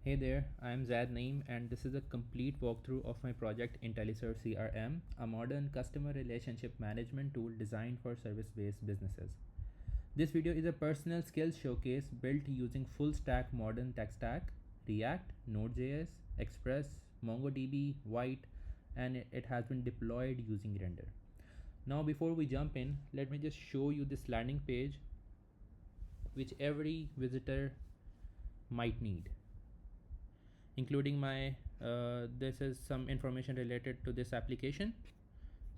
Hey there, I am Zad Naeem and this is a complete walkthrough of my project IntelliServe CRM, a modern customer relationship management tool designed for service-based businesses. This video is a personal skills showcase built using full stack modern tech stack, React, Node.js, Express, MongoDB, White, and it has been deployed using Render. Now before we jump in, let me just show you this landing page which every visitor might need, including my this is some information related to this application,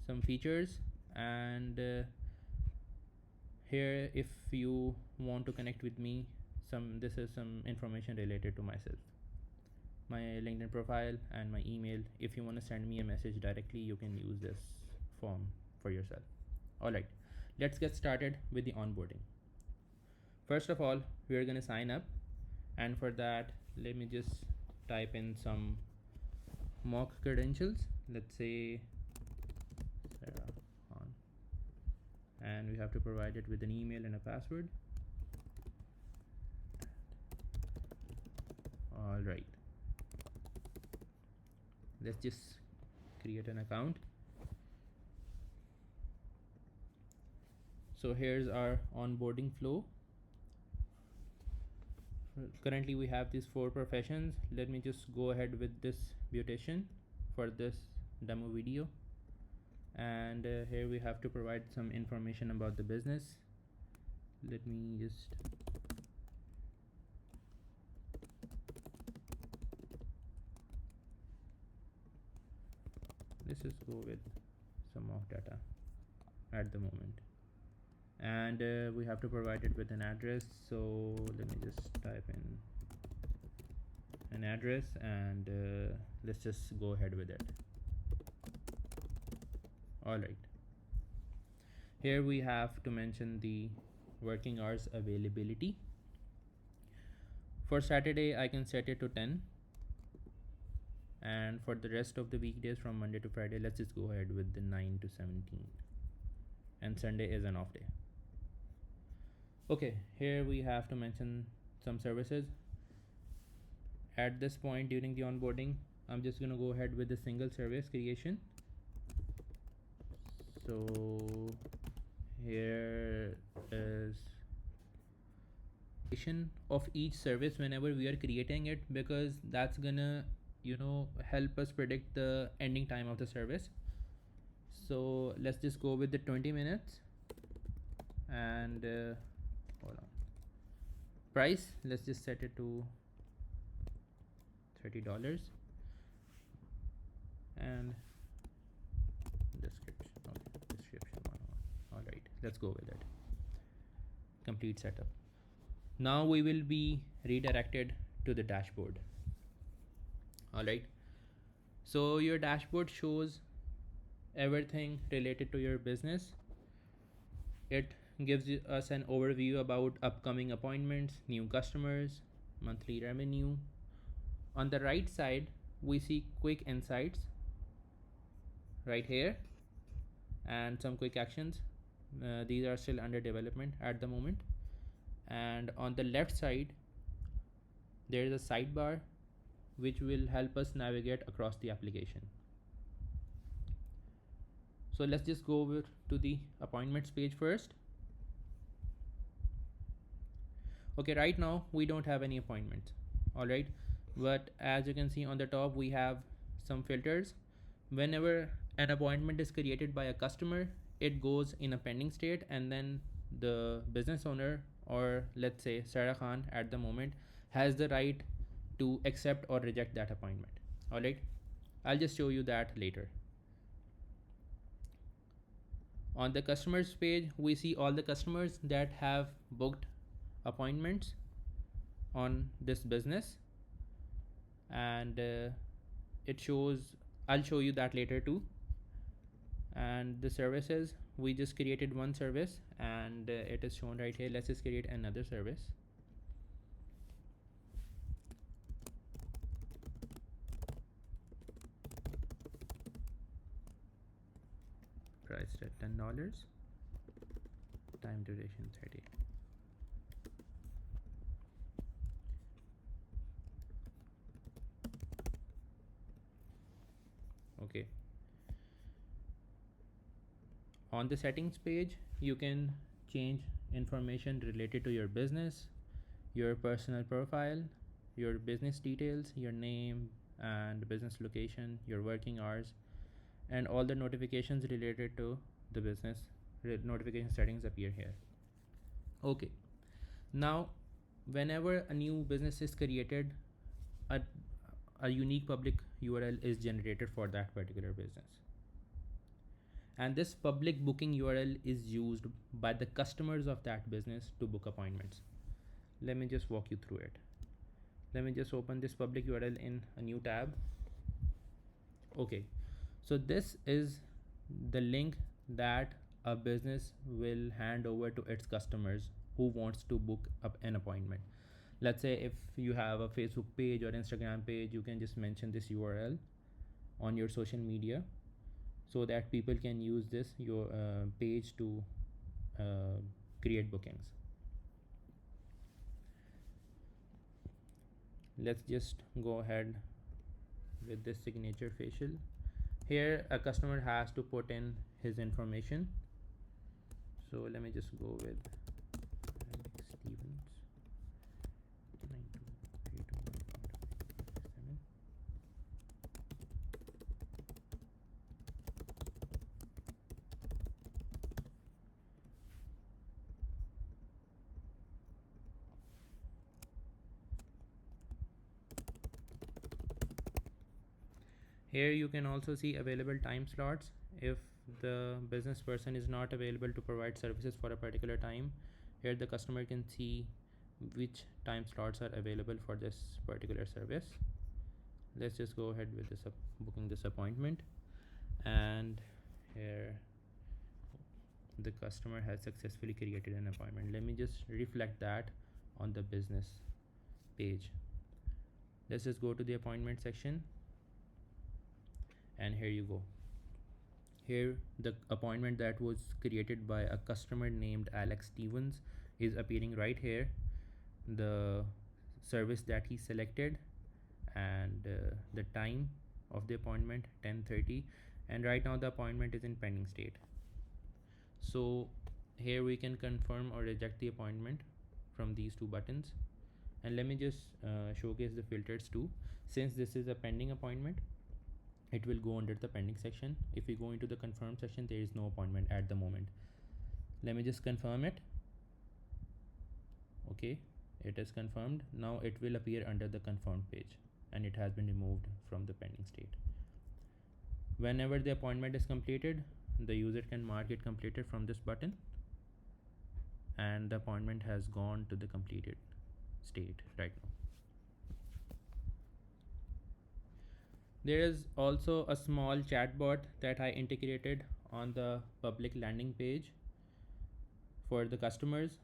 some features, and here if you want to connect with me, this is some information related to myself, my LinkedIn profile and my email. If you want to send me a message directly, you can use this form for yourself. All right, let's get started with the onboarding. First of all, we are going to sign up, and for that let me just type in some mock credentials. Let's say Sarah on, and we have to provide it with an email and a password. All right, let's just create an account. So here's our onboarding flow. Currently we have these 4 professions. Let me just go ahead with this beautician for this demo video, and here we have to provide some information about the business. Let me just let's just go with some mock data at the moment, and we have to provide it with an address. So let me just type in an address, and let's just go ahead with it. All right, here we have to mention the working hours availability. For Saturday I can set it to 10, and for the rest of the weekdays from Monday to Friday, let's just go ahead with the 9 to 17, and Sunday is an off day. Okay, here we have to mention some services. At this point during the onboarding, I'm just going to go ahead with the single service creation. So here is of each service whenever we are creating it, because that's gonna help us predict the ending time of the service. So let's just go with the 20 minutes, and hold on, price, let's just set it to $30, and description, okay, description 101. All right, let's go with it. Complete setup. Now we will be redirected to the dashboard. All right, so your dashboard shows everything related to your business. It gives us an overview about upcoming appointments, new customers, monthly revenue. On the right side, we see quick insights right here and some quick actions. These are still under development at the moment. And on the left side, there is a sidebar which will help us navigate across the application. So let's just go over to the appointments page first. Okay, right now we don't have any appointments. All right, but as you can see on the top, we have some filters. Whenever an appointment is created by a customer, it goes in a pending state, and then the business owner, or let's say Sarah Khan at the moment, has the right to accept or reject that appointment. All right, I'll just show you that later. On the customers page, we see all the customers that have booked appointments on this business, and it shows, I'll show you that later too. And the services, we just created one service, and it is shown right here. Let's just create another service. Priced at $10, time duration 30. Okay. On the settings page, you can change information related to your business, your personal profile, your business details, your name and business location, your working hours, and all the notifications related to the business. Notification settings appear here. Okay. Now, whenever a new business is created, a, a unique public URL is generated for that particular business. And this public booking URL is used by the customers of that business to book appointments. Let me just walk you through it. Let me just open this public URL in a new tab. Okay, so this is the link that a business will hand over to its customers who wants to book up an appointment. Let's say if you have a Facebook page or Instagram page, you can just mention this URL on your social media so that people can use this your page to create bookings. Let's just go ahead with this signature facial. Here a customer has to put in his information, so let me just go with Alex Stevens 92321557. Here you can also see available time slots. If the business person is not available to provide services for a particular time, here the customer can see which time slots are available for this particular service. Let's just go ahead with this booking this appointment, and here the customer has successfully created an appointment. Let me just reflect that on the business page. Let's just go to the appointment section, and here you go. Here the appointment that was created by a customer named Alex Stevens is appearing right here, the service that he selected, and the time of the appointment 10:30, and right now the appointment is in pending state. So here we can confirm or reject the appointment from these two buttons. And let me just showcase the filters too. Since this is a pending appointment, it will go under the pending section. If we go into the confirm section, there is no appointment at the moment. Let me just confirm it. Okay, it is confirmed. Now it will appear under the confirmed page, and it has been removed from the pending state. Whenever the appointment is completed, the user can mark it completed from this button, and the appointment has gone to the completed state right now. There is also a small chatbot that I integrated on the public landing page for the customers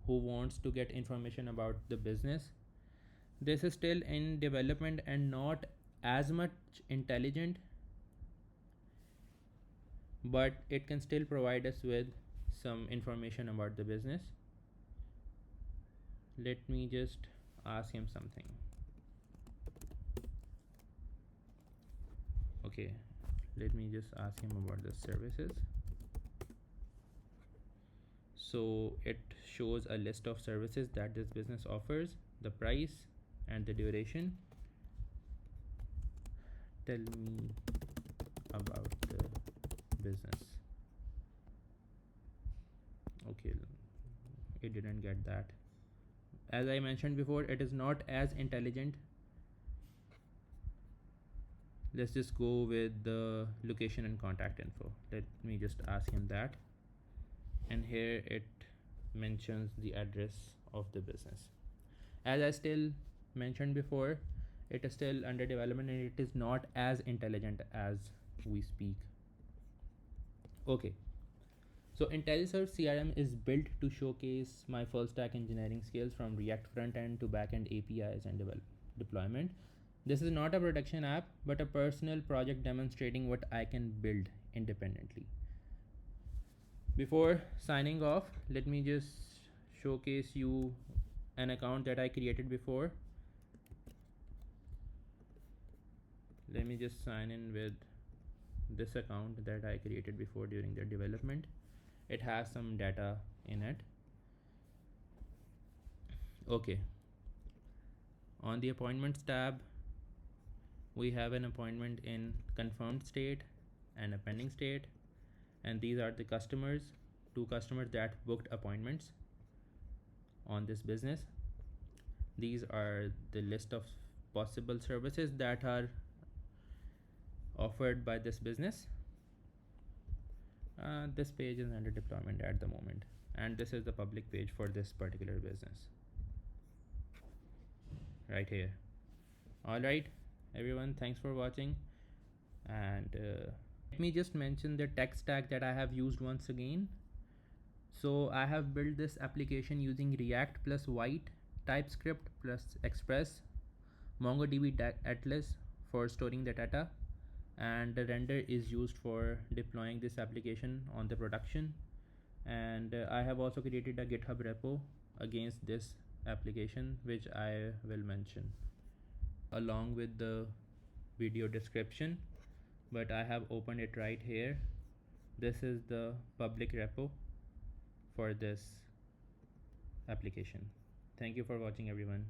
who wants to get information about the business. This is still in development and not as much intelligent, but it can still provide us with some information about the business. Let me just ask him something. Okay, let me just ask him about the services. So it shows a list of services that this business offers, the price and the duration. Tell me about the business. Okay, it didn't get that. As I mentioned before, it is not as intelligent. Let's just go with the location and contact info. Let me just ask him that. And here it mentions the address of the business. As I still mentioned before, it is still under development and it is not as intelligent as we speak. Okay, so IntelliServe CRM is built to showcase my full stack engineering skills from React front end to back end APIs and deployment. This is not a production app, but a personal project demonstrating what I can build independently. Before signing off, let me just showcase you an account that I created before. Let me just sign in with this account that I created before during the development. It has some data in it. Okay, on the appointments tab, we have an appointment in confirmed state and a pending state, and these are the customers, 2 customers that booked appointments on this business. These are the list of possible services that are offered by this business. This page is under deployment at the moment, and this is the public page for this particular business right here. All right, everyone, thanks for watching. And let me just mention the tech stack that I have used once again. So I have built this application using React plus White, TypeScript plus Express, MongoDB Atlas for storing the data, and the render is used for deploying this application on the production. And I have also created a GitHub repo against this application, which I will mention along with the video description, but I have opened it right here. This is the public repo for this application. Thank you for watching, everyone.